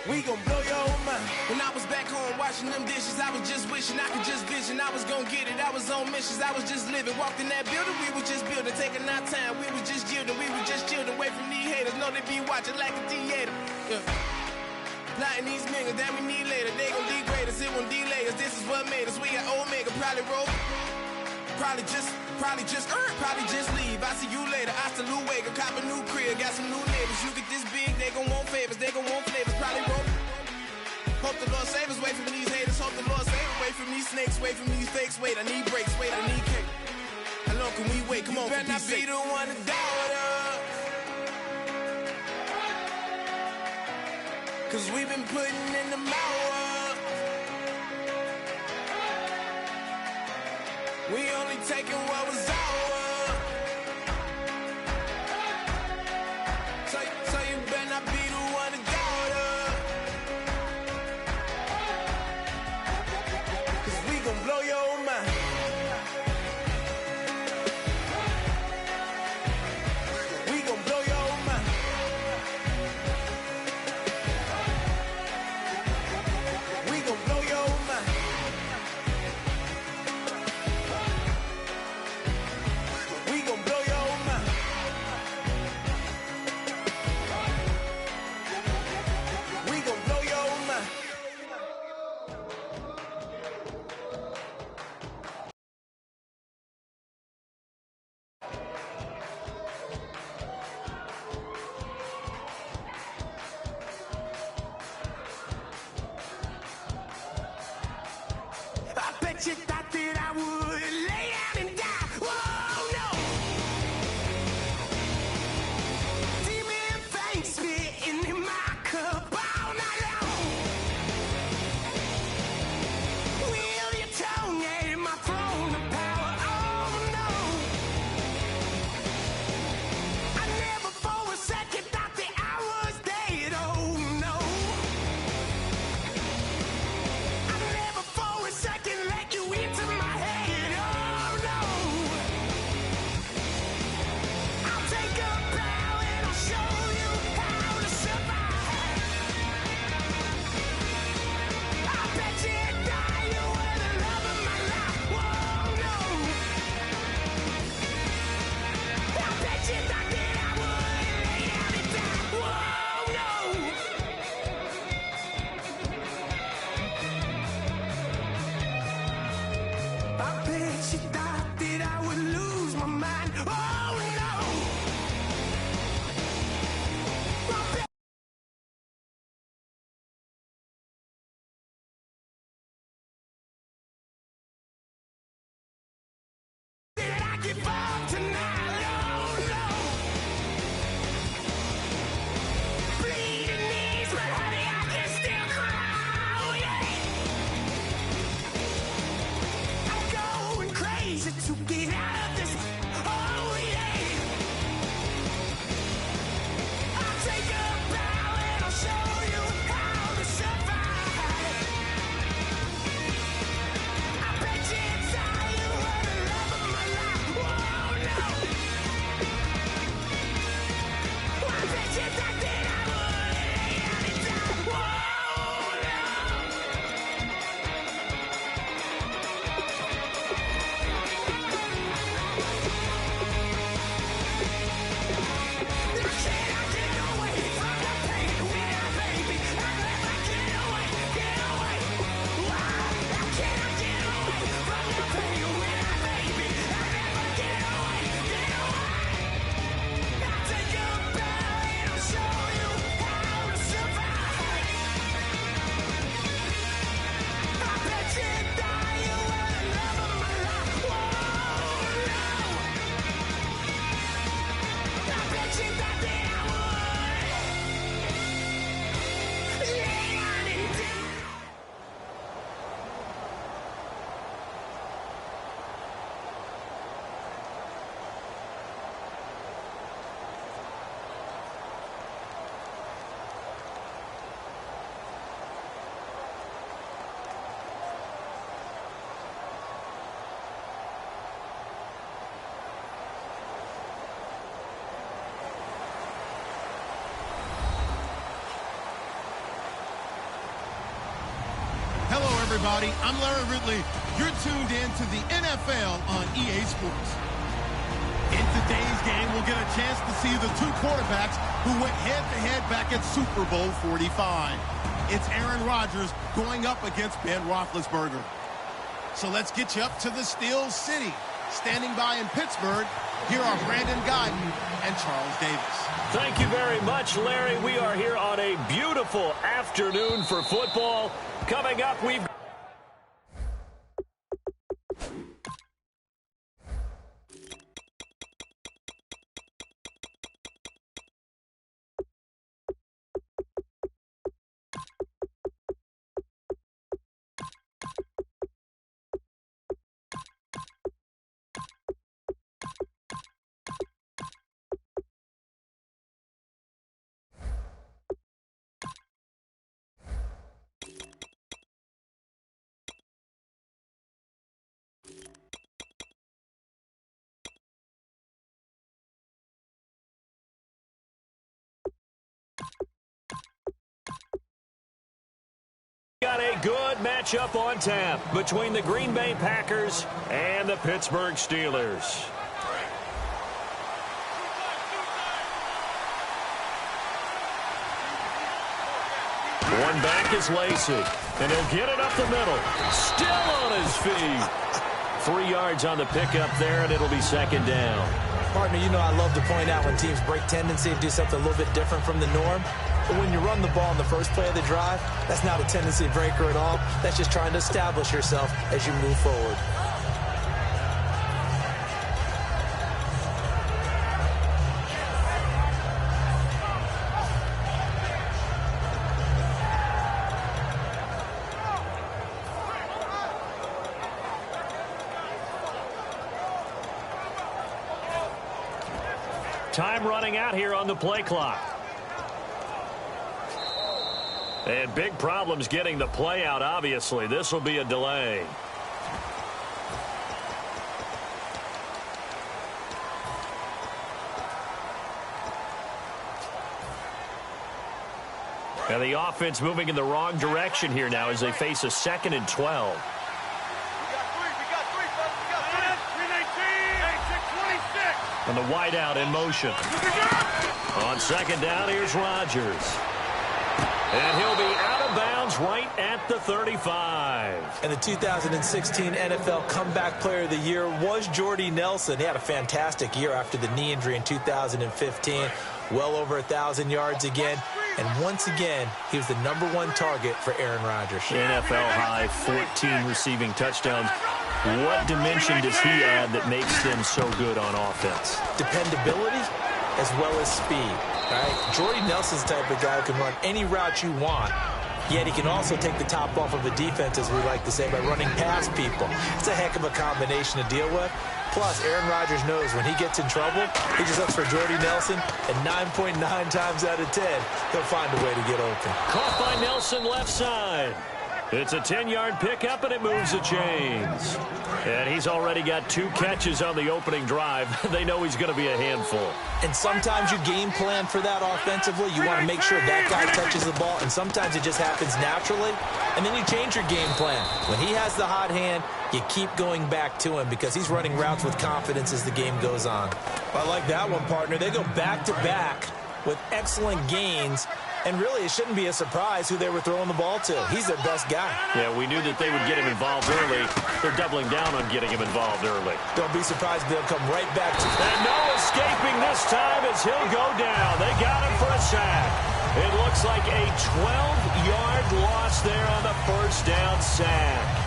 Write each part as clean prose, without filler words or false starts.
We gon' blow your mind. When I was back home washing them dishes, I was just wishing I could just vision. I was gon' get it, I was on missions, I was just living. Walked in that building, we was just building, taking our time. We was just yielding, we was just chilling away from these haters. Know they be watching like a theater. Yeah. Plotting these niggas that we need later. They gon' degrade us, it won't delay us. This is what made us. We got Omega, probably roll. Probably just leave. I see you later. I salute Wake, cop a new crib, got some new neighbors. You get this big, they gon' want favors, they gon' want flavors. Probably roll. Hope the Lord save us, wait from these haters. Hope the Lord save us, wait from these snakes, wait from these fakes. Wait, I need breaks, wait, I need cake. How long can we wait? Come on, better not be the one to doubt us. Cause we've been putting in the hours. We only taking what was ours. So you better not be the one to doubt us. Cause we gon' blow your mind. We gon' blow your mind. We gon' blow your mind. everybody. I'm Larry Ridley. You're tuned in to the NFL on EA Sports. In today's game, we'll get a chance to see the two quarterbacks who went head-to-head back at Super Bowl 45. It's Aaron Rodgers going up against Ben Roethlisberger. So let's get you up to the Steel City. Standing by in Pittsburgh, here are Brandon Guyton and Charles Davis. Thank you very much, Larry. We are here on a beautiful afternoon for football. Coming up, we've got a good matchup on tap between the Green Bay Packers and the Pittsburgh Steelers. One back is Lacey, and he'll get it up the middle. Still on his feet. 3 yards on the pickup there, and it'll be second down. Partner, you know I love to point out when teams break tendency and do something a little bit different from the norm. But when you run the ball in the first play of the drive, that's not a tendency breaker at all. That's just trying to establish yourself as you move forward. Time running out here on the play clock. And big problems getting the play out, obviously. This will be a delay. And the offense moving in the wrong direction here now as they face a 2nd and 12. And the wideout in motion. On 2nd down, here's Rodgers. And he'll be out of bounds right at the 35. And the 2016 NFL Comeback Player of the Year was Jordy Nelson. He had a fantastic year after the knee injury in 2015. Well over 1,000 yards again. And once again, he was the #1 target for Aaron Rodgers. NFL high, 14 receiving touchdowns. What dimension does he add that makes them so good on offense? Dependability as well as speed. All right? Jordy Nelson's the type of guy who can run any route you want, yet he can also take the top off of a defense, as we like to say, by running past people. It's a heck of a combination to deal with. Plus, Aaron Rodgers knows when he gets in trouble, he just looks for Jordy Nelson, and 9.9 times out of 10, he'll find a way to get open. Caught by Nelson left side. It's a 10-yard pickup, and it moves the chains. And he's already got 2 catches on the opening drive. They know he's going to be a handful. And sometimes you game plan for that offensively. You want to make sure that guy touches the ball, and sometimes it just happens naturally. And then you change your game plan. When he has the hot hand, you keep going back to him because he's running routes with confidence as the game goes on. I like that one, partner. They go back-to-back with excellent gains. And really, it shouldn't be a surprise who they were throwing the ball to. He's their best guy. Yeah, we knew that they would get him involved early. They're doubling down on getting him involved early. Don't be surprised they'll come right back to him. And no escaping this time as he'll go down. They got him for a sack. It looks like a 12-yard loss there on the first down sack.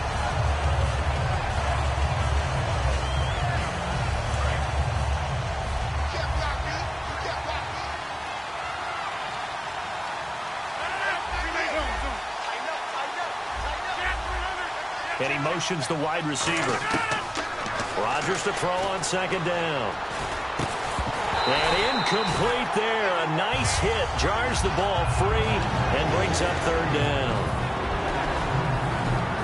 And he motions the wide receiver. Rodgers to throw on 2nd down. And incomplete there. A nice hit. Jars the ball free and brings up 3rd down.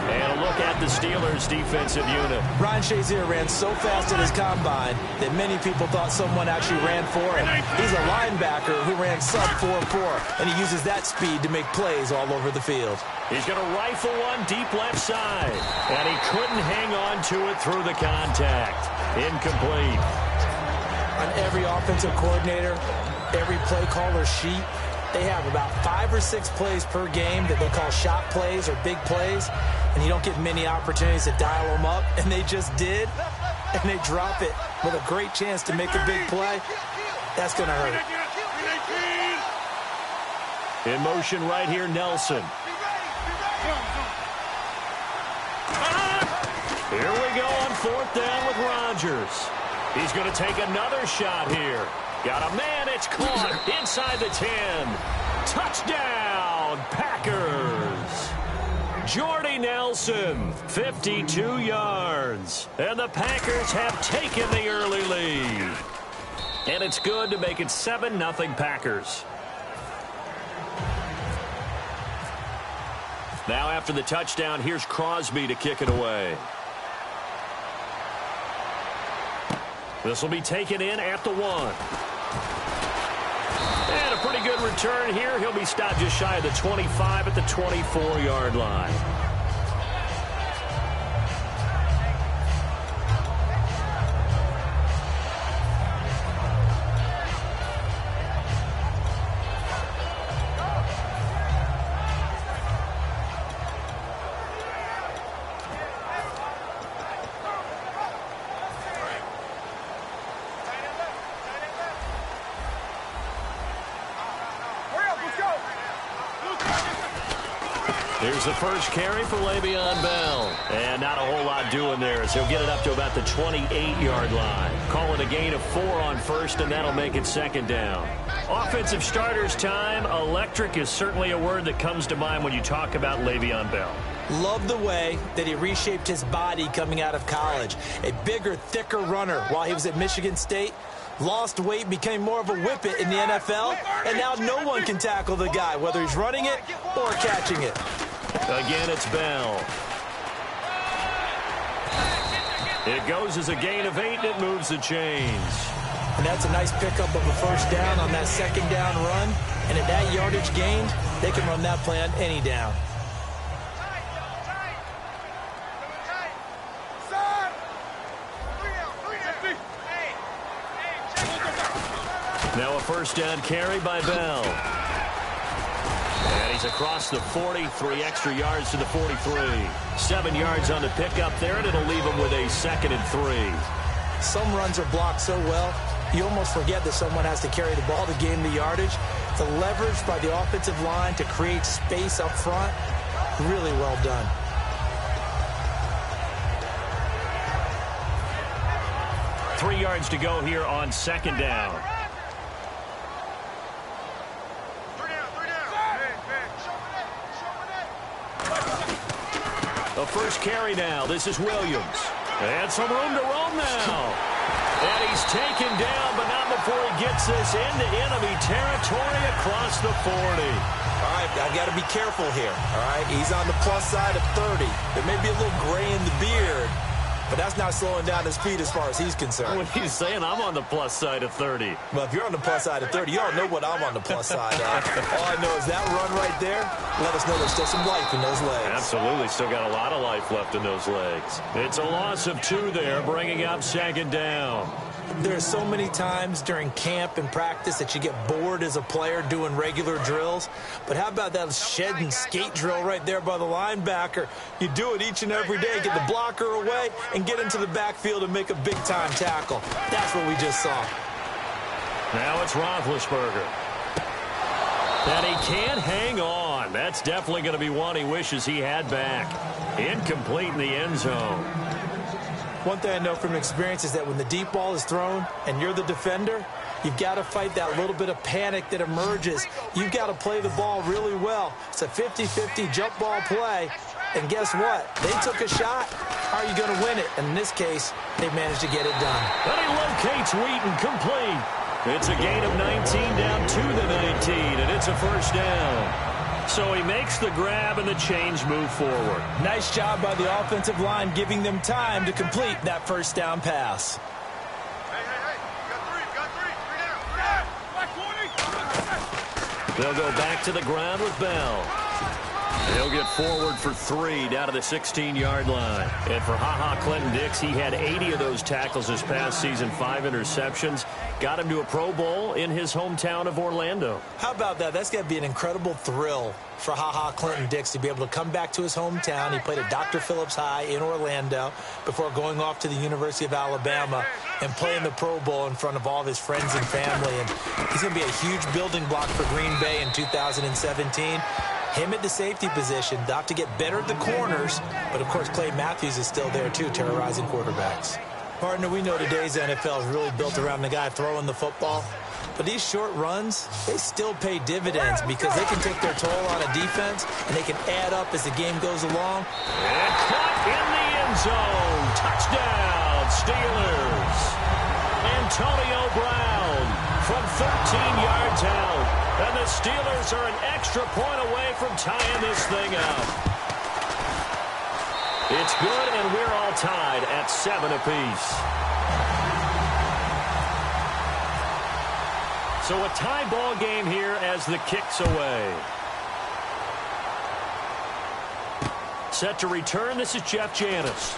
And a look at the Steelers' defensive unit. Ryan Shazier ran so fast at his combine that many people thought someone actually ran for him. He's a linebacker who ran sub 4.4, and he uses that speed to make plays all over the field. He's going to rifle one deep left side, and he couldn't hang on to it through the contact. Incomplete. On every offensive coordinator, every play caller sheet, they have about 5 or 6 plays per game that they call shot plays or big plays, and you don't get many opportunities to dial them up, and they just did, and they drop it with a great chance to make a big play. That's going to hurt. In motion right here, Nelson. Here we go on 4th down with Rodgers. He's going to take another shot here. Got a man, it's caught inside the 10. Touchdown, Packers. Jordy Nelson, 52 yards. And the Packers have taken the early lead. And it's good to make it 7-0 Packers. Now after the touchdown, here's Crosby to kick it away. This will be taken in at the 1. And a pretty good return here. He'll be stopped just shy of the 25 at the 24-yard line. Here's the first carry for Le'Veon Bell. And not a whole lot doing there as he'll get it up to about the 28-yard line. Call it a gain of 4 on first, and that'll make it 2nd down. Offensive starters time. Electric is certainly a word that comes to mind when you talk about Le'Veon Bell. Love the way that he reshaped his body coming out of college. A bigger, thicker runner while he was at Michigan State. Lost weight, became more of a whippet in the NFL, and now no one can tackle the guy, whether he's running it or catching it. Again, it's Bell. It goes as a gain of 8, and it moves the chains. And that's a nice pickup of a first down on that 2nd down run. And at that yardage gained, they can run that play on any down. Now a first down carry by Bell. And he's across the 40, 3 extra yards to the 43. 7 yards on the pickup there, and it'll leave him with a 2nd and 3. Some runs are blocked so well, you almost forget that someone has to carry the ball to gain the yardage. The leverage by the offensive line to create space up front, really well done. Three yards to go here on 2nd down. The first carry now. This is Williams. And some room to roam now. And he's taken down, but not before he gets this into enemy territory across the 40. All right, I've got to be careful here. All right, he's on the plus side of 30. There may be a little gray in the beard, but that's not slowing down his speed as far as he's concerned. When he's saying I'm on the plus side of 30. Well, if you're on the plus side of 30, you all know what I'm on the plus side of. All I know is that run right there, let us know there's still some life in those legs. Absolutely, still got a lot of life left in those legs. It's a loss of 2 there, bringing up 2nd down. There's so many times during camp and practice that you get bored as a player doing regular drills. But how about that shed and skate drill right there by the linebacker? You do it each and every day, get the blocker away, and get into the backfield and make a big-time tackle. That's what we just saw. Now it's Roethlisberger. And he can't hang on. That's definitely going to be one he wishes he had back. Incomplete in the end zone. One thing I know from experience is that when the deep ball is thrown and you're the defender, you've got to fight that little bit of panic that emerges. You've got to play the ball really well. It's a 50-50 jump ball play. And guess what? They took a shot. How are you going to win it? And in this case, they managed to get it done. And he locates Wheaton complete. It's a gain of 19 down to the 19, and it's a first down. So he makes the grab and the change move forward. Nice job by the offensive line, giving them time to complete that first down pass. They'll go back to the ground with Bell. He'll get forward for 3 down to the 16-yard line. And for Clinton-Dix, he had 80 of those tackles this past season, 5 interceptions. Got him to a Pro Bowl in his hometown of Orlando. How about that? That's got to be an incredible thrill for Clinton-Dix to be able to come back to his hometown. He played at Dr. Phillips High in Orlando before going off to the University of Alabama and playing the Pro Bowl in front of all of his friends and family. And he's going to be a huge building block for Green Bay in 2017. Him at the safety position, got to get better at the corners, but of course Clay Matthews is still there too, terrorizing quarterbacks. Partner, we know today's NFL is really built around the guy throwing the football, but these short runs, they still pay dividends because they can take their toll on a defense and they can add up as the game goes along. And caught in the end zone. Touchdown, Steelers. Antonio Brown from 13 yards out. And the Steelers are an extra point away from tying this thing up. It's good, and we're all tied at 7 apiece. So a tie ball game here as the kick's away. Set to return, this is Jeff Janis.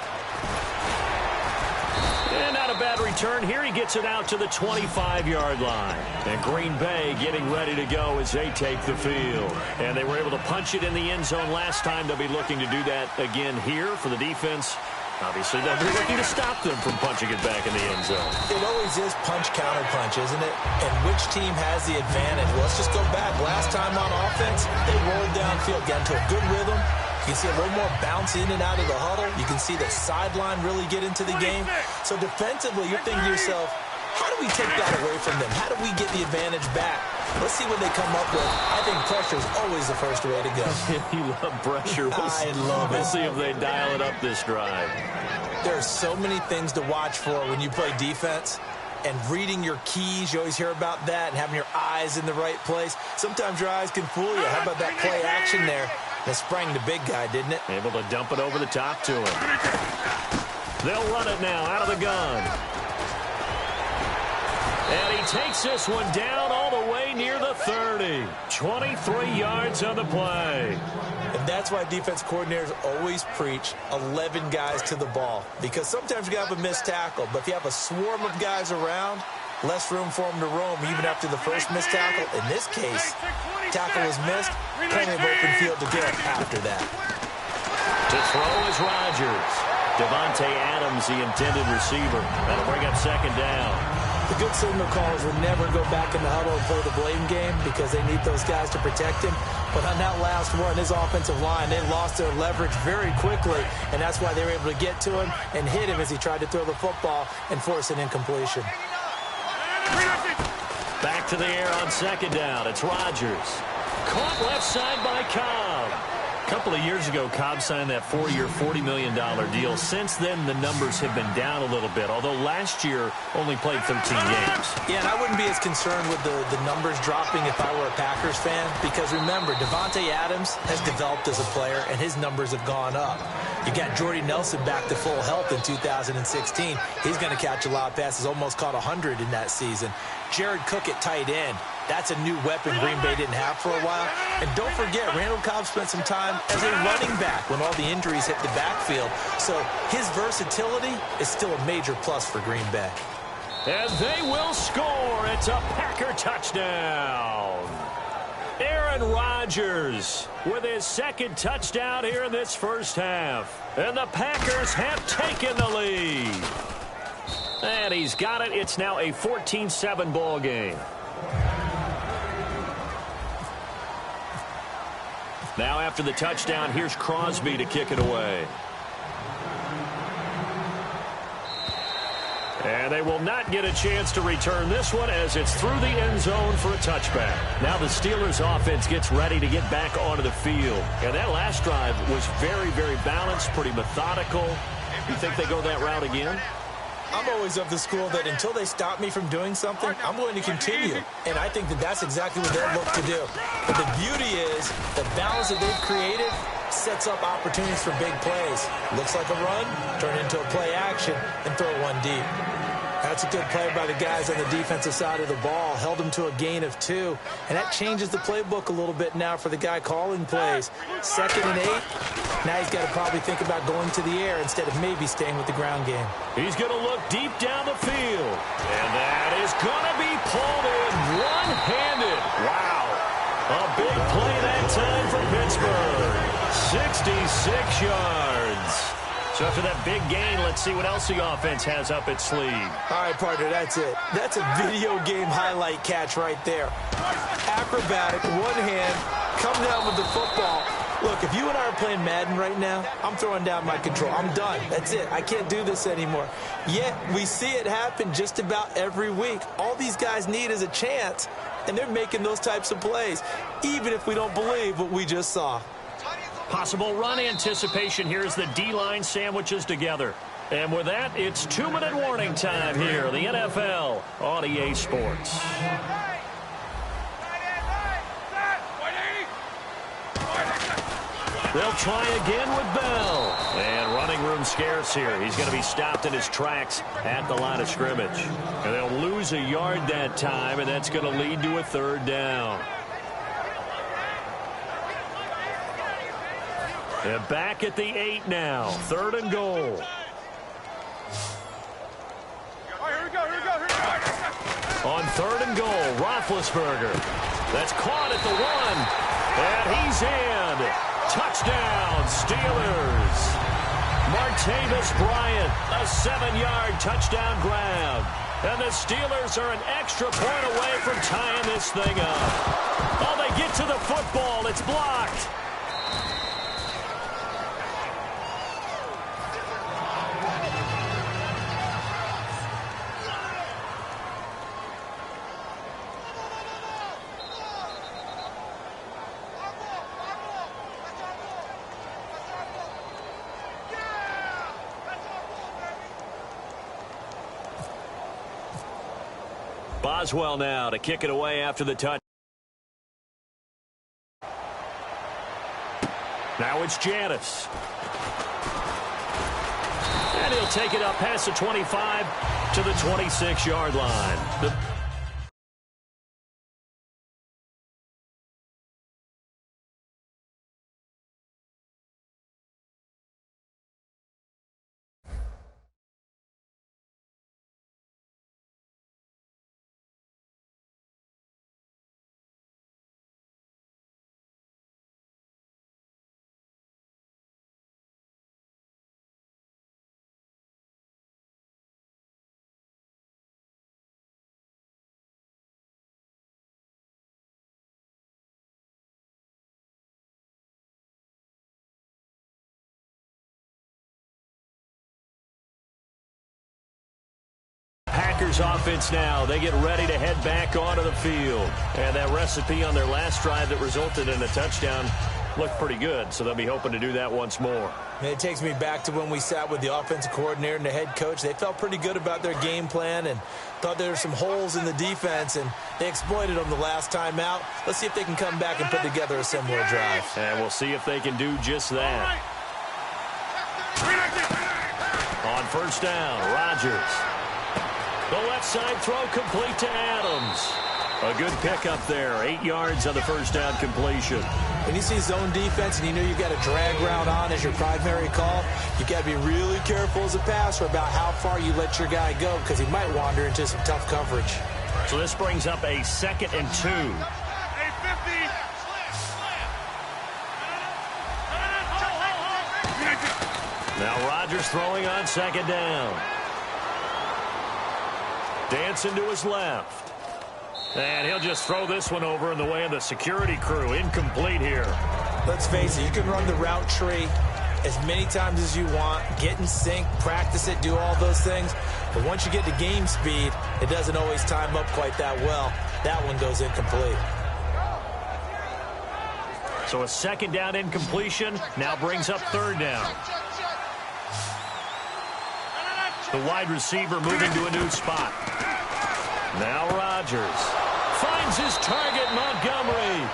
And not a bad return here. He gets it out to the 25-yard line. And Green Bay getting ready to go as they take the field. And they were able to punch it in the end zone last time. They'll be looking to do that again here for the defense. Obviously, they'll be looking to stop them from punching it back in the end zone. It always is punch-counter-punch, isn't it? And which team has the advantage? Well, let's just go back. Last time on offense, they rolled downfield, got into a good rhythm. You can see a little more bounce in and out of the huddle. You can see the sideline really get into the game. So defensively, you're thinking to yourself, how do we take that away from them? How do we get the advantage back? Let's see what they come up with. I think pressure is always the first way to go. You love pressure. I love it. We'll see if they dial it up this drive. There are so many things to watch for when you play defense. And reading your keys, you always hear about that, and having your eyes in the right place. Sometimes your eyes can fool you. How about that play action there? That sprang the big guy, didn't it? Able to dump it over the top to him. They'll run it now out of the gun. And he takes this one down all the way near the 30. 23 yards on the play. And that's why defense coordinators always preach 11 guys to the ball. Because sometimes you have a missed tackle, but if you have a swarm of guys around, less room for them to roam even after the first missed tackle. In this case, tackle was missed, plenty of open field to get after that. To throw is Rodgers. Devontae Adams, the intended receiver. That'll bring up second down. The good signal callers would never go back in the huddle and play the blame game because they need those guys to protect him. But on that last one, his offensive line, they lost their leverage very quickly, and that's why they were able to get to him and hit him as he tried to throw the football and force an incompletion. Back to the air on second down. It's Rodgers. Caught left side by Cobb. A couple of years ago, Cobb signed that 4-year, $40 million deal. Since then, the numbers have been down a little bit, although last year only played 13 games. Yeah, and I wouldn't be as concerned with the numbers dropping if I were a Packers fan, because remember, Devontae Adams has developed as a player, and his numbers have gone up. You got Jordy Nelson back to full health in 2016. He's going to catch a lot of passes, almost caught 100 in that season. Jared Cook at tight end. That's a new weapon Green Bay didn't have for a while. And don't forget, Randall Cobb spent some time as a running back when all the injuries hit the backfield. So his versatility is still a major plus for Green Bay. And they will score. It's a Packer touchdown. Aaron Rodgers with his second touchdown here in this first half. And the Packers have taken the lead. And he's got it. It's now a 14-7 ball game. Now after the touchdown, here's Crosby to kick it away. And they will not get a chance to return this one as it's through the end zone for a touchback. Now the Steelers offense gets ready to get back onto the field. And that last drive was very, very balanced, pretty methodical. You think they go that route again? I'm always of the school that until they stop me from doing something, I'm going to continue. And I think that that's exactly what they'll look to do. But the beauty is the balance that they've created sets up opportunities for big plays. Looks like a run, turn it into a play action, and throw one deep. That's a good play by the guys on the defensive side of the ball. Held them to a gain of 2. And that changes the playbook a little bit now for the guy calling plays. 2nd and 8. Now he's got to probably think about going to the air instead of maybe staying with the ground game. He's going to look deep down the field. And that is going to be pulled in one-handed. Wow. A big play that time for Pittsburgh. 66 yards. So after that big gain, let's see what else the offense has up its sleeve. All right, partner, that's it. That's a video game highlight catch right there. Acrobatic, one hand, come down with the football. Look, if you and I are playing Madden right now, I'm throwing down my control. I'm done. That's it. I can't do this anymore. Yet, we see it happen just about every week. All these guys need is a chance, and they're making those types of plays, even if we don't believe what we just saw. Possible run anticipation here as the D-line sandwiches together. And with that, it's 2-minute warning time here, the NFL on EA Sports. They'll try again with Bell. And running room scarce here. He's going to be stopped in his tracks at the line of scrimmage. And they'll lose a yard that time, and that's going to lead to a 3rd down. They're back at the 8 now. 3rd and goal. On 3rd and goal, Roethlisberger. That's caught at the 1. And he's in. Touchdown, Steelers. Martavis Bryant, a 7-yard touchdown grab. And the Steelers are an extra point away from tying this thing up. Oh, they get to the football. It's blocked. Boswell now to kick it away after the touch. Now it's Janis. And he'll take it up past the 25 to the 26-yard line. Packers offense now. They get ready to head back onto the field. And that recipe on their last drive that resulted in a touchdown looked pretty good, so they'll be hoping to do that once more. And it takes me back to when we sat with the offensive coordinator and the head coach. They felt pretty good about their game plan and thought there were some holes in the defense, and they exploited them the last time out. Let's see if they can come back and put together a similar drive. And we'll see if they can do just that. On 1st down, Rodgers. The left side throw complete to Adams. A good pickup there. 8 yards on the 1st down completion. When you see zone defense and you know you've got a drag route on as your primary call, you've got to be really careful as a passer about how far you let your guy go because he might wander into some tough coverage. So this brings up a 2nd and 2. Now Rodgers throwing on 2nd down. Dancing to his left. And he'll just throw this one over in the way of the security crew. Incomplete here. Let's face it, you can run the route tree as many times as you want, get in sync, practice it, do all those things. But once you get to game speed, it doesn't always time up quite that well. That one goes incomplete. So a 2nd down incompletion now brings up 3rd down. The wide receiver moving to a new spot. Now Rodgers finds his target, Montgomery.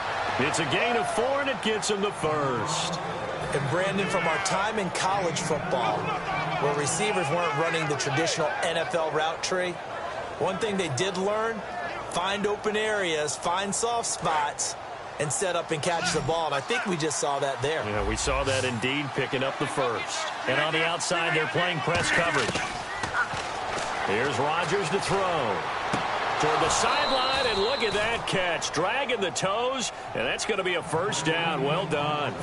It's a gain of 4, and it gets him the first. And Brandon, from our time in college football, where receivers weren't running the traditional NFL route tree, one thing they did learn, find open areas, find soft spots, and set up and catch the ball. And I think we just saw that there. Yeah, we saw that indeed, picking up the first. And on the outside, they're playing press coverage. Here's Rodgers to throw. Toward the sideline, and look at that catch. Dragging the toes, and that's going to be a first down. Well done.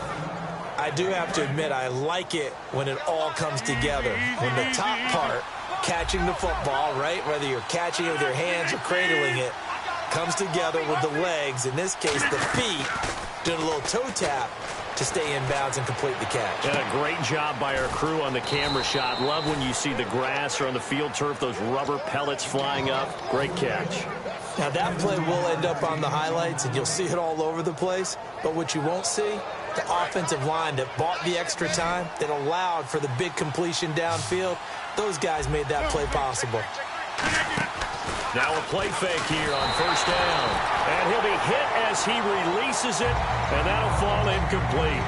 I do have to admit, I like it when it all comes together. When the top part, catching the football, right, whether you're catching it with your hands or cradling it, comes together with the legs, in this case the feet, doing a little toe tap to stay in bounds and complete the catch. And a great job by our crew on the camera shot. Love when you see the grass or on the field turf, those rubber pellets flying up. Great catch. Now that play will end up on the highlights, and you'll see it all over the place. But what you won't see, the offensive line that bought the extra time, that allowed for the big completion downfield, those guys made that play possible. Now a play fake here on first down. And he'll be hit as he releases it, and that'll fall incomplete.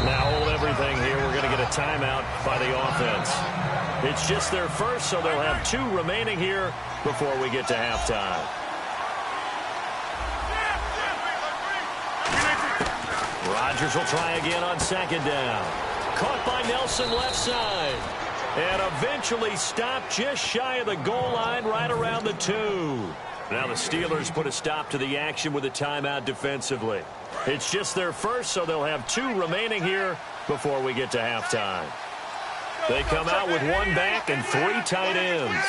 Now hold everything here. We're going to get a timeout by the offense. It's just their first, so they'll have 2 remaining here before we get to halftime. Rodgers will try again on second down. Caught by Nelson left side. And eventually stopped just shy of the goal line, right around the 2. Now the Steelers put a stop to the action with a timeout defensively. It's just their first, so they'll have 2 remaining here before we get to halftime. They come out with 1 back and 3 tight ends.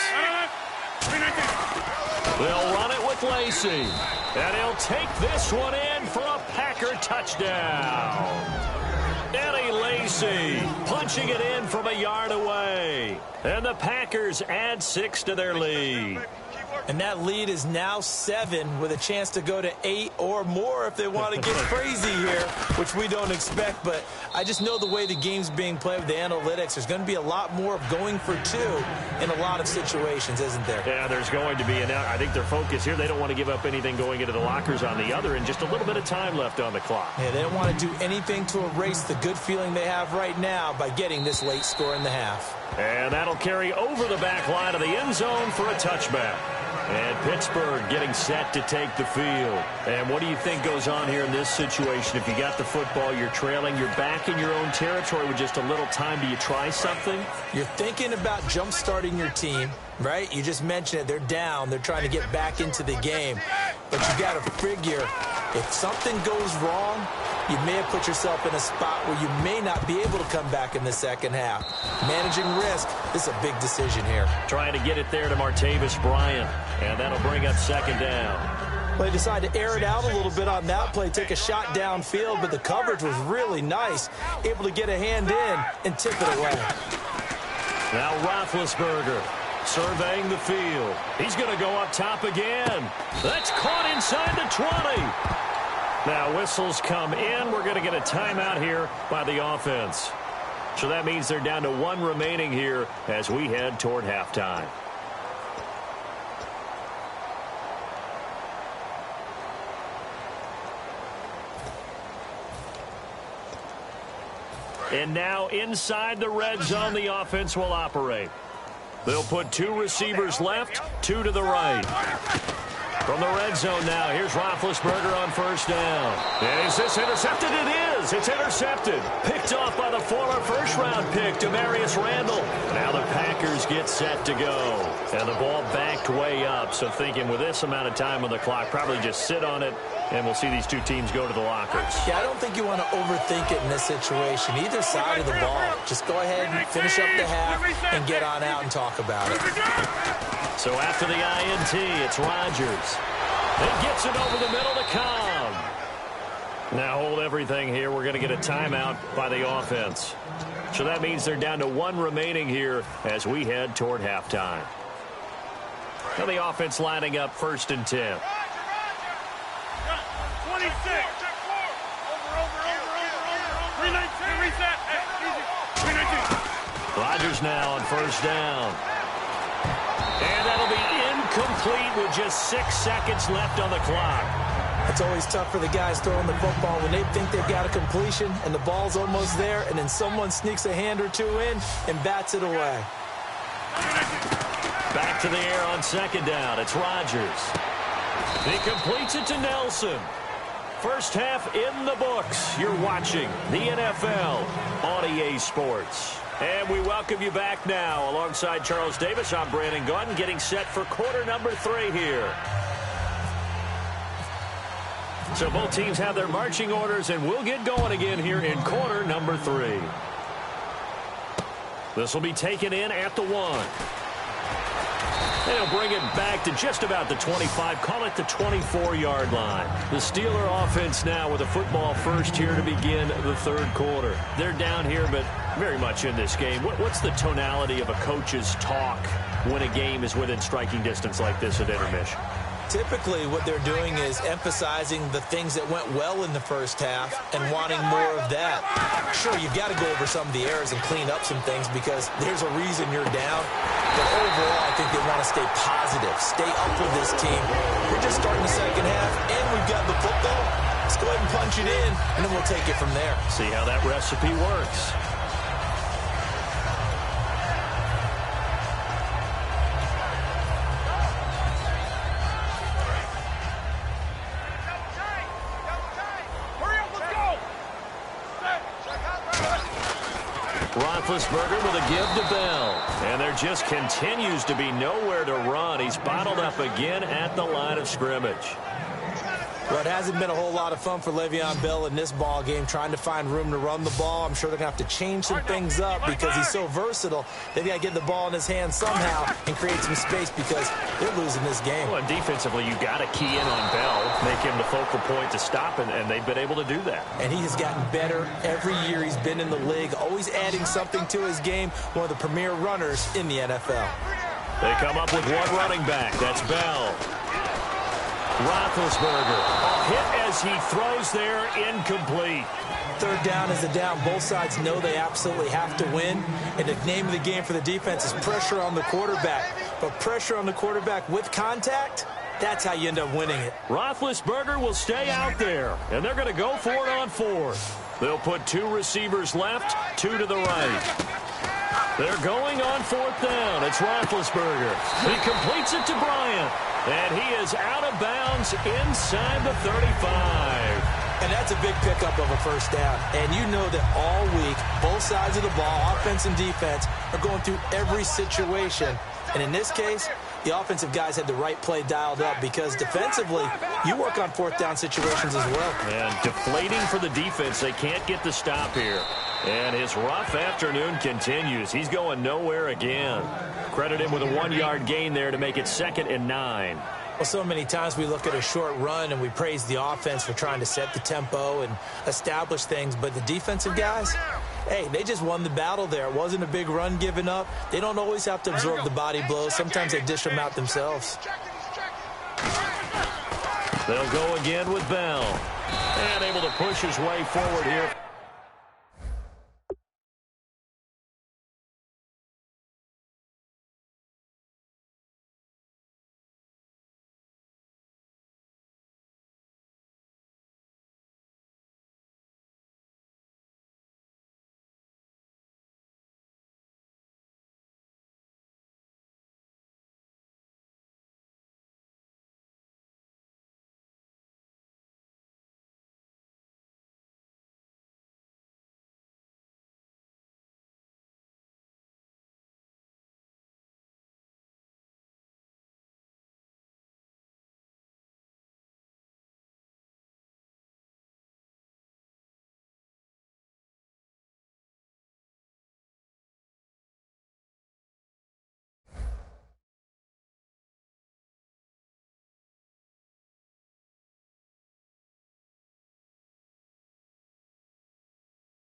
They'll run it with Lacy. And he'll take this one in for a Packer touchdown. Eddie Lacy punching it in from a yard away. And the Packers add 6 to their lead. And that lead is now 7 with a chance to go to 8 or more if they want to get crazy here, which we don't expect. But I just know the way the game's being played with the analytics, there's going to be a lot more of going for 2 in a lot of situations, isn't there? Yeah, there's going to be. And I think their focus here, they don't want to give up anything going into the lockers on the other, and just a little bit of time left on the clock. Yeah, they don't want to do anything to erase the good feeling they have right now by getting this late score in the half. And that'll carry over the back line of the end zone for a touchback. And Pittsburgh getting set to take the field. And what do you think goes on here in this situation? If you got the football, you're trailing, you're back in your own territory with just a little time. Do you try something? You're thinking about jump-starting your team, right? You just mentioned it. They're down. They're trying to get back into the game. But you got to figure, if something goes wrong, you may have put yourself in a spot where you may not be able to come back in the second half. Managing risk, this is a big decision here. Trying to get it there to Martavis Bryant, and that'll bring up second down. Well, they decided to air it out a little bit on that play, take a shot downfield, but the coverage was really nice, able to get a hand in and tip it away. Now Roethlisberger surveying the field. He's going to go up top again. That's caught inside the 20. Now whistles come in. We're going to get a timeout here by the offense. So that means they're down to 1 remaining here as we head toward halftime. And now inside the red zone, the offense will operate. They'll put 2 receivers left, 2 to the right. From the red zone now, here's Roethlisberger on first down. And is this intercepted? It is. It's intercepted. Picked off by the former first-round pick, Demarius Randall. Now the Packers get set to go. And the ball backed way up. So thinking with this amount of time on the clock, probably just sit on it, and we'll see these 2 teams go to the lockers. Yeah, I don't think you want to overthink it in this situation. Either side of the ball. Just go ahead and finish up the half and get on out and talk about it. So after the INT, it's Rodgers. He gets it over the middle to Cobb. Now hold everything here. We're going to get a timeout by the offense. So that means they're down to 1 remaining here as we head toward halftime. Now the offense lining up 1st and 10. 26. 319. Reset. Easy. 319. Rodgers now on first down. And that'll be incomplete with just 6 seconds left on the clock. It's always tough for the guys throwing the football when they think they've got a completion and the ball's almost there, and then someone sneaks a hand or two in and bats it away. Back to the air on second down. It's Rodgers. He completes it to Nelson. First half in the books. You're watching the NFL on EA Sports. And we welcome you back now. Alongside Charles Davis, I'm Brandon Gaudin, getting set for quarter number 3 here. So both teams have their marching orders, and we'll get going again here in quarter number 3. This will be taken in at the 1. And he'll bring it back to just about the 25, call it the 24-yard line. The Steeler offense now with a football first here to begin the third quarter. They're down here, but very much in this game. What's the tonality of a coach's talk when a game is within striking distance like this at intermission? Typically, what they're doing is emphasizing the things that went well in the first half and wanting more of that. Sure, you've got to go over some of the errors and clean up some things because there's a reason you're down. But overall, I think they want to stay positive, stay up with this team. We're just starting the second half, and we've got the football. Let's go ahead and punch it in, and then we'll take it from there. See how that recipe works. Roethlisberger with a give to Bell. And there just continues to be nowhere to run. He's bottled up again at the line of scrimmage. Well, it hasn't been a whole lot of fun for Le'Veon Bell in this ball game, trying to find room to run the ball. I'm sure they're going to have to change some things up because he's so versatile. They've got to get the ball in his hands somehow and create some space because they're losing this game. Well, and defensively, you've got to key in on Bell, make him the focal point to stop, and they've been able to do that. And he has gotten better every year he's been in the league, always adding something to his game, one of the premier runners in the NFL. They come up with one running back. That's Bell. Roethlisberger, a hit as he throws there, incomplete. Third down is a down. Both sides know they absolutely have to win. And the name of the game for the defense is pressure on the quarterback. But pressure on the quarterback with contact, that's how you end up winning it. Roethlisberger will stay out there, and they're going to go for it on fourth. They'll put 2 receivers left, 2 to the right. They're going on fourth down. It's Roethlisberger. He completes it to Bryant. And he is out of bounds inside the 35. And that's a big pickup of a first down. And you know that all week, both sides of the ball, offense and defense, are going through every situation. And in this case, the offensive guys had the right play dialed up because defensively, you work on fourth down situations as well. And deflating for the defense. They can't get the stop here. And his rough afternoon continues. He's going nowhere again. Credit him with a 1-yard gain there to make it 2nd and 9. Well, so many times we look at a short run and we praise the offense for trying to set the tempo and establish things. But the defensive guys, hey, they just won the battle there. It wasn't a big run given up. They don't always have to absorb the body blows. Sometimes they dish them out themselves. They'll go again with Bell. And able to push his way forward here.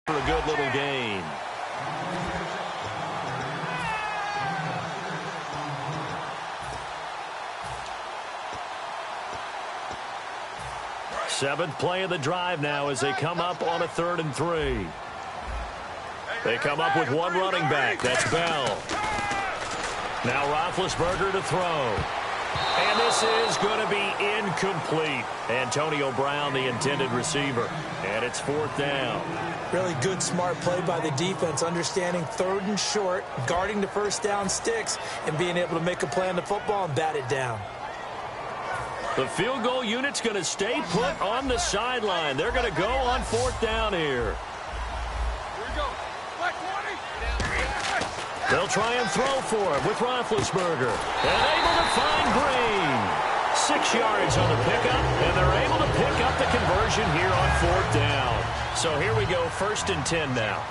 For a good little gain. Seventh play of the drive now as they come up on a 3rd and 3. They come up with one running back. That's Bell. Now Roethlisberger to throw. And this is going to be incomplete. Antonio Brown, the intended receiver. And it's 4th down. Really good, smart play by the defense, understanding 3rd and short, guarding the first down sticks, and being able to make a play on the football and bat it down. The field goal unit's going to stay put on the sideline. They're going to go on 4th down here. They'll try and throw for him with Roethlisberger. And able to find Green. 6 yards on the pickup, and they're able to pick up the conversion here on 4th down. So here we go, 1st and 10 now.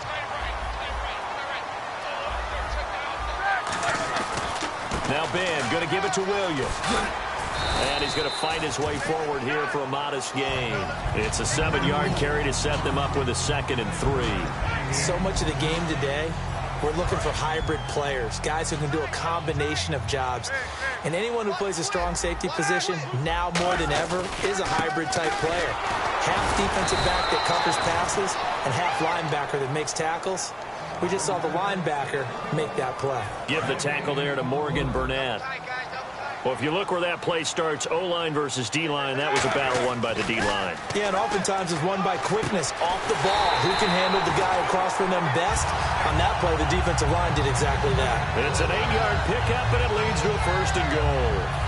Now Ben going to give it to Williams. And he's going to fight his way forward here for a modest gain. It's a 7-yard carry to set them up with a 2nd and 3. So much of the game today, we're looking for hybrid players, guys who can do a combination of jobs. And anyone who plays a strong safety position, now more than ever, is a hybrid-type player. Half defensive back that covers passes and half linebacker that makes tackles. We just saw the linebacker make that play. Give the tackle there to Morgan Burnett. Well, if you look where that play starts, O-line versus D-line, that was a battle won by the D-line. Yeah, and oftentimes it's won by quickness off the ball. Who can handle the guy across from them best? On that play, the defensive line did exactly that. It's an 8-yard pickup, and it leads to a 1st and goal.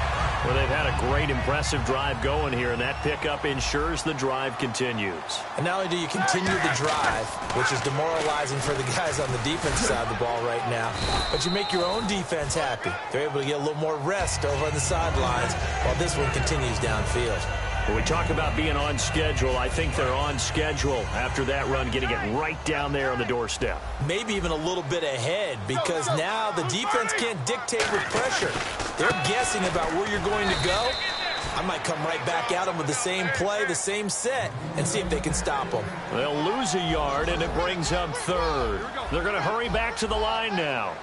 Well, they've had a great, impressive drive going here, and that pickup ensures the drive continues. And not only do you continue the drive, which is demoralizing for the guys on the defensive side of the ball right now, but you make your own defense happy. They're able to get a little more rest over on the sidelines while this one continues downfield. When we talk about being on schedule, I think they're on schedule after that run, getting it right down there on the doorstep. Maybe even a little bit ahead, because now the defense can't dictate with pressure. They're guessing about where you're going to go. I might come right back at them with the same play, the same set, and see if they can stop them. They'll lose a yard, and it brings up 3rd. They're going to hurry back to the line now.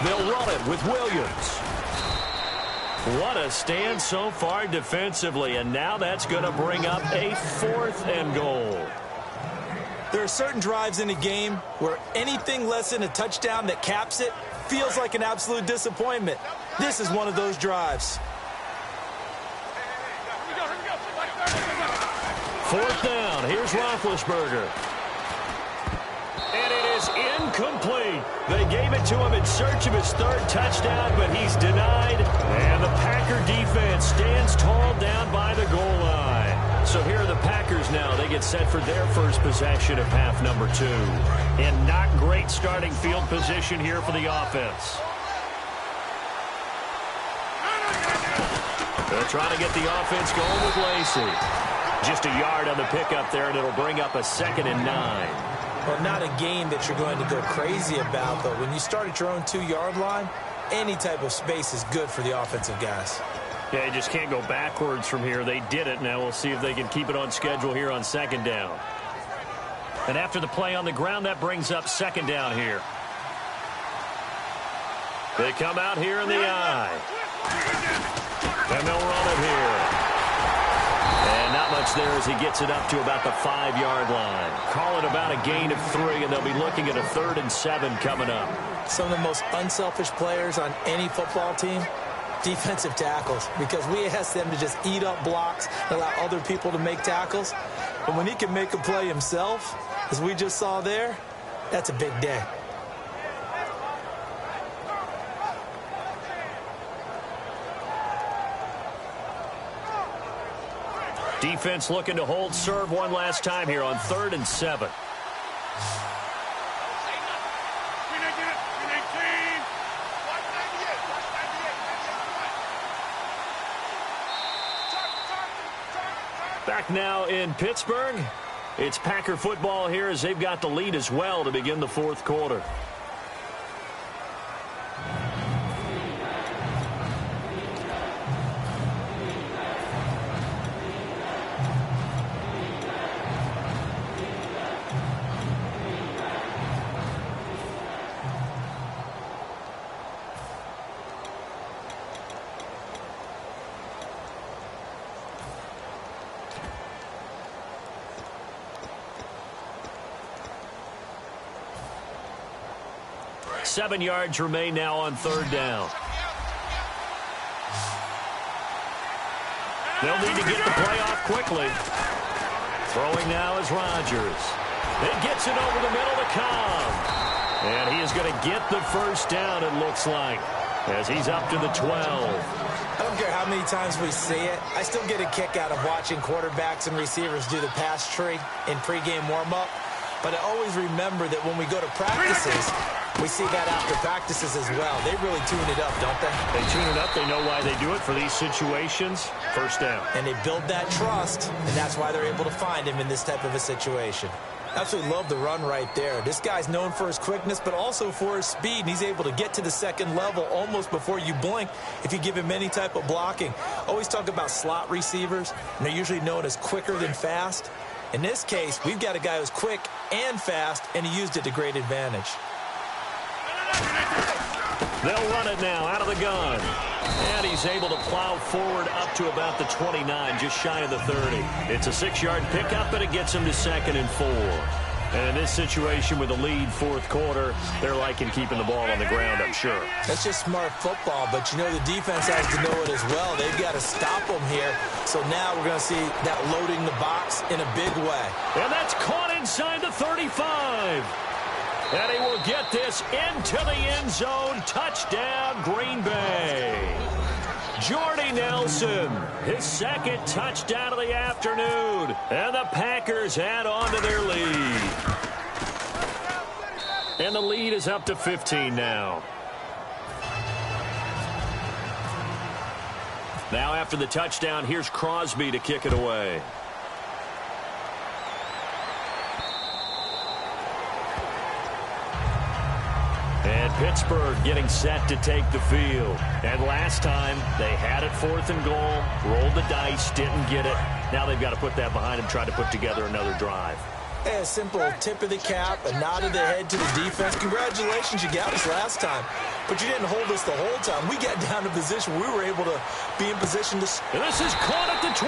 They'll run it with Williams. What a stand so far defensively, and now that's going to bring up a 4th and goal. There are certain drives in a game where anything less than a touchdown that caps it feels like an absolute disappointment. This is one of those drives. 4th down. Here's Roethlisberger. And it is incomplete. They gave it to him in search of his 3rd touchdown, but he's denied. And the Packer defense stands tall down by the goal line. So here are the Packers now. They get set for their first possession of half number 2. And not great starting field position here for the offense. They're trying to get the offense going with Lacey. Just a yard on the pickup there, and it'll bring up a 2nd and 9. Well, not a game that you're going to go crazy about, but when you start at your own 2-yard line, any type of space is good for the offensive guys. Yeah, you just can't go backwards from here. They did it. Now we'll see if they can keep it on schedule here on 2nd down. And after the play on the ground, that brings up 2nd down here. They come out here in the eye. And they'll run it here. And not much there as he gets it up to about the 5-yard line. Call it about a gain of 3, and they'll be looking at a 3rd and 7 coming up. Some of the most unselfish players on any football team, defensive tackles, because we ask them to just eat up blocks, allow other people to make tackles. But when he can make a play himself, as we just saw there, that's a big day. Defense looking to hold serve one last time here on 3rd and 7. Back now in Pittsburgh. It's Packer football here as they've got the lead as well to begin the 4th quarter. 7 yards remain now on 3rd down. They'll need to get the play off quickly. Throwing now is Rodgers. It gets it over the middle to Cobb. And he is going to get the first down, it looks like, as he's up to the 12. I don't care how many times we see it. I still get a kick out of watching quarterbacks and receivers do the pass tree in pregame warm-up. But I always remember that when we go to practices, we see that after practices as well. They really tune it up, don't they? They tune it up. They know why they do it for these situations. First down. And they build that trust, and that's why they're able to find him in this type of a situation. Absolutely love the run right there. This guy's known for his quickness, but also for his speed. And he's able to get to the second level almost before you blink if you give him any type of blocking. Always talk about slot receivers, and they're usually known as quicker than fast. In this case, we've got a guy who's quick and fast, and he used it to great advantage. They'll run it now out of the gun. And he's able to plow forward up to about the 29, just shy of the 30. It's a 6-yard pickup, but it gets him to 2nd and 4. And in this situation with a lead 4th quarter, they're liking keeping the ball on the ground, I'm sure. That's just smart football, but you know the defense has to know it as well. They've got to stop them here. So now we're going to see that loading the box in a big way. And that's caught inside the 35. And he will get this into the end zone. Touchdown, Green Bay. Jordy Nelson, his 2nd touchdown of the afternoon. And the Packers add on to their lead. And the lead is up to 15 now. Now after the touchdown, here's Crosby to kick it away. And Pittsburgh getting set to take the field. And last time, they had it 4th and goal, rolled the dice, didn't get it. Now they've got to put that behind them, try to put together another drive. Hey, a simple tip of the cap, a nod of the head to the defense. Congratulations, you got us last time. But you didn't hold us the whole time. We got down to position. We were able to be in position to... And this is caught at the 20.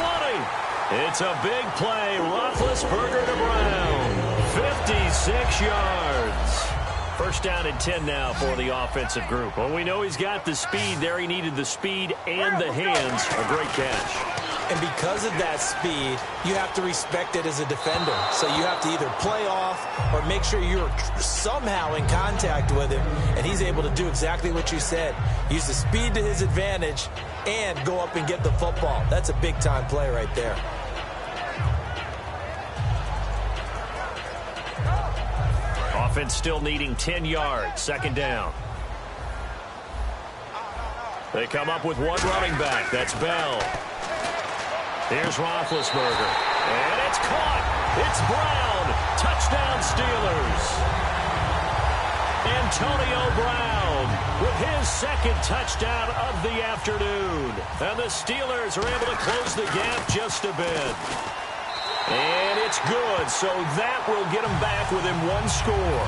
It's a big play. Roethlisberger to Brown. 56 yards. First down and 10 now for the offensive group. Well, we know he's got the speed there. He needed the speed and the hands. A great catch. And because of that speed, you have to respect it as a defender. So you have to either play off or make sure you're somehow in contact with him. And he's able to do exactly what you said. Use the speed to his advantage and go up and get the football. That's a big-time play right there. Offense still needing 10 yards. 2nd down. They come up with one running back. That's Bell. Here's Roethlisberger. And it's caught. It's Brown. Touchdown Steelers. Antonio Brown with his 2nd touchdown of the afternoon. And the Steelers are able to close the gap just a bit. And it's good, so that will get them back within 1 score.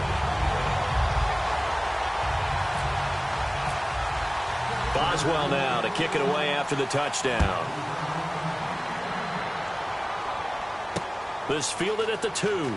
Boswell now to kick it away after the touchdown. This fielded at the 2.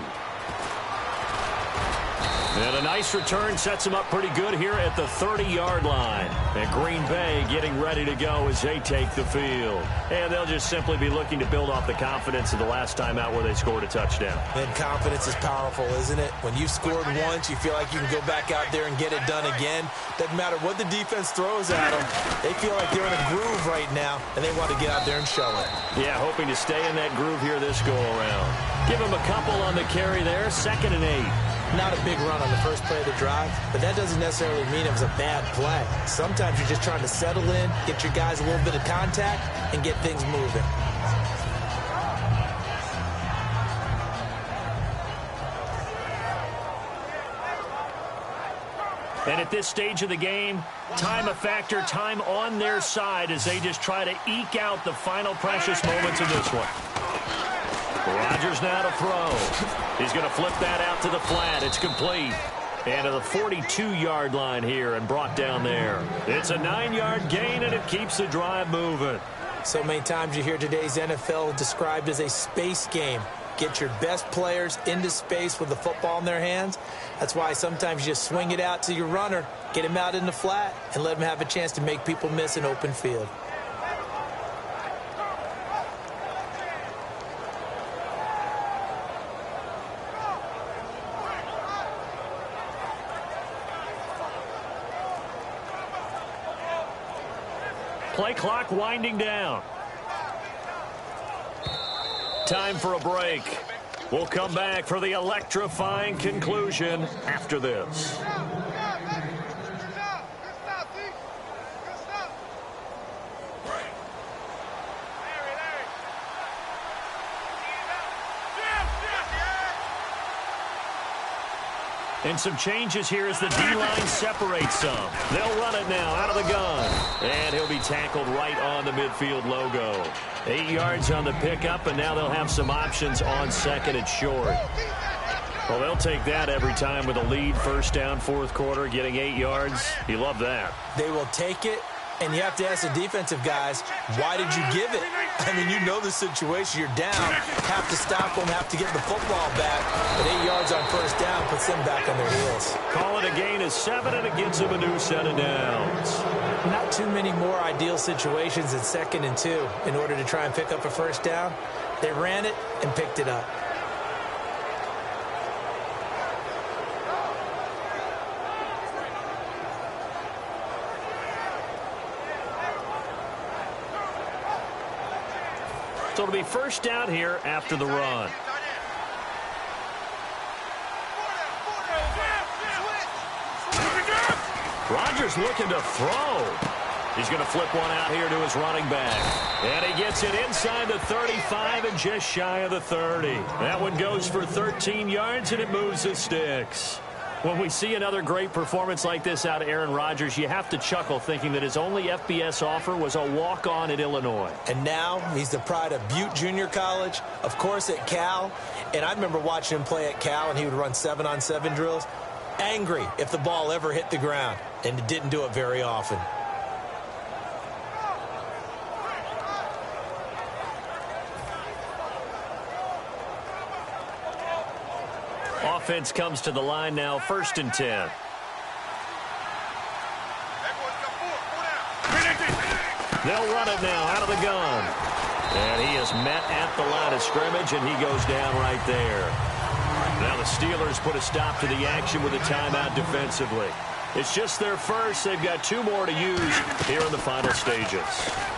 And a nice return sets him up pretty good here at the 30-yard line. And Green Bay getting ready to go as they take the field. And they'll just simply be looking to build off the confidence of the last time out where they scored a touchdown. And confidence is powerful, isn't it? When you've scored once, you feel like you can go back out there and get it done again. Doesn't matter what the defense throws at them. They feel like they're in a groove right now, and they want to get out there and show it. Yeah, hoping to stay in that groove here this go-around. Give him a couple on the carry there. 2nd and 8. Not a big run on the first play of the drive, but that doesn't necessarily mean it was a bad play. Sometimes you're just trying to settle in, get your guys a little bit of contact, and get things moving. And at this stage of the game, time a factor, time on their side as they just try to eke out the final precious moments of this one. Rodgers now to throw. He's going to flip that out to the flat. It's complete. And to the 42-yard line here and brought down there. It's a 9-yard gain, and it keeps the drive moving. So many times you hear today's NFL described as a space game. Get your best players into space with the football in their hands. That's why sometimes you just swing it out to your runner, get him out in the flat, and let him have a chance to make people miss an open field. Play clock winding down. Time for a break. We'll come back for the electrifying conclusion after this. And some changes here as the D-line separates some. They'll run it now out of the gun. And he'll be tackled right on the midfield logo. 8 yards on the pickup, and now they'll have some options on second and short. Well, they'll take that every time with a lead, first down, fourth quarter, getting 8 yards. You love that. They will take it, and you have to ask the defensive guys, why did you give it? I mean, you know the situation. You're down, have to stop them, have to get the football back. But 8 yards on first down puts them back on their heels. Call it a gain of 7, and it gives them a new set of downs. Not too many more ideal situations at 2nd and 2 in order to try and pick up a first down. They ran it and picked it up. So it'll be first down here after the run. Rodgers looking to throw. He's going to flip one out here to his running back. And he gets it inside the 35 and just shy of the 30. That one goes for 13 yards, and it moves the sticks. When we see another great performance like this out of Aaron Rodgers, you have to chuckle thinking that his only FBS offer was a walk-on at Illinois. And now he's the pride of Butte Junior College, of course at Cal. And I remember watching him play at Cal, and he would run 7-on-7 drills. Angry if the ball ever hit the ground, and it didn't do it very often. Offense comes to the line now, 1st and 10. They'll run it now out of the gun. And he is met at the line of scrimmage, and he goes down right there. Now the Steelers put a stop to the action with a timeout defensively. It's just their first. They've got 2 more to use here in the final stages.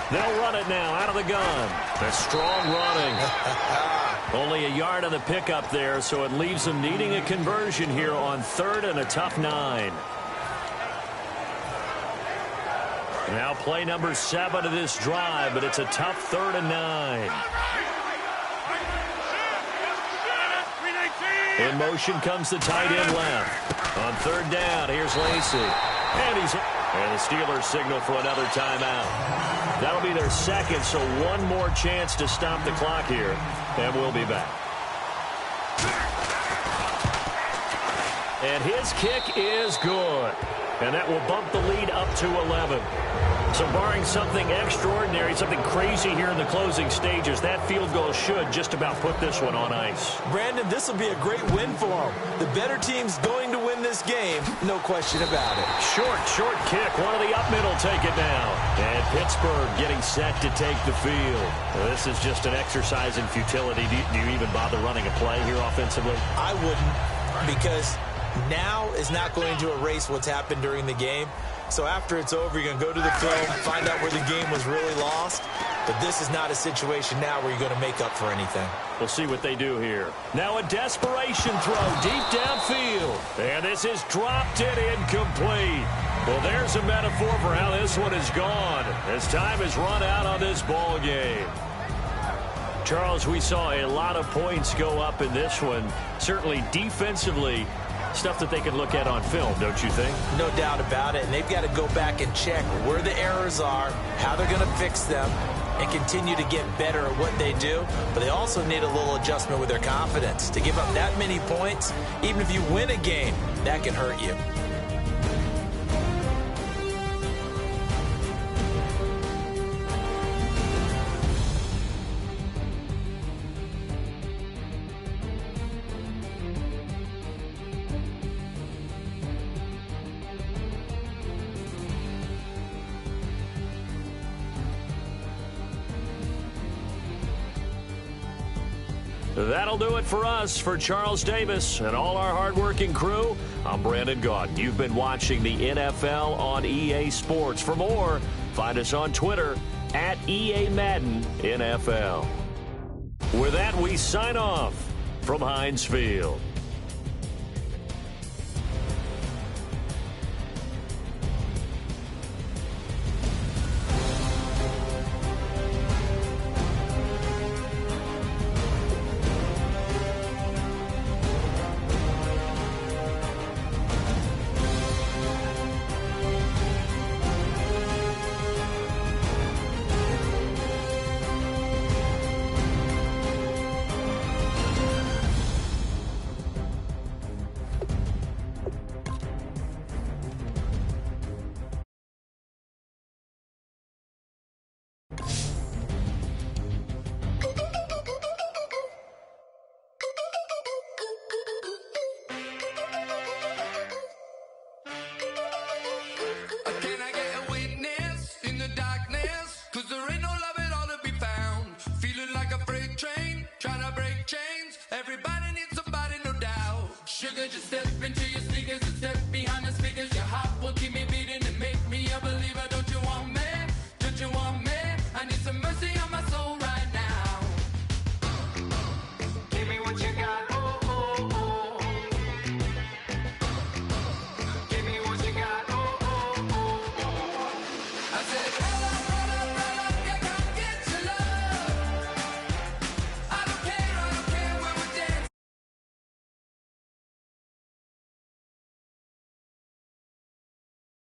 They'll run it now out of the gun. They're strong running. Only a yard on the pickup there, so it leaves them needing a conversion here on 3rd and a tough 9. Now play number 7 of this drive, but it's a tough 3rd and 9. In motion comes the tight end left. On 3rd down, here's Lacey. And the Steelers signal for another timeout. That'll be their 2nd, so 1 more chance to stop the clock here. And we'll be back. And his kick is good. And that will bump the lead up to 11. So barring something extraordinary, something crazy here in the closing stages, that field goal should just about put this one on ice. Brandon, this will be a great win for them. The better team's going to win this game, no question about it. Short kick. One of the up middle take it down. And Pittsburgh getting set to take the field. Well, this is just an exercise in futility. Do you even bother running a play here offensively? I wouldn't, because now is not going to erase what's happened during the game. So after it's over, you're going to go to the film, find out where the game was really lost. But this is not a situation now where you're going to make up for anything. We'll see what they do here. Now a desperation throw deep downfield. And this is dropped and incomplete. Well, there's a metaphor for how this one is gone, as time has run out on this ball game. Charles, we saw a lot of points go up in this one. Certainly defensively, stuff that they can look at on film, don't you think? No doubt about it. And they've got to go back and check where the errors are, how they're going to fix them, and continue to get better at what they do. But they also need a little adjustment with their confidence. To give up that many points, even if you win a game, that can hurt you. That'll do it for us. For Charles Davis and all our hardworking crew, I'm Brandon Gaudin. You've been watching the NFL on EA Sports. For more, find us on Twitter at EA Madden NFL. With that, we sign off from Heinz Field.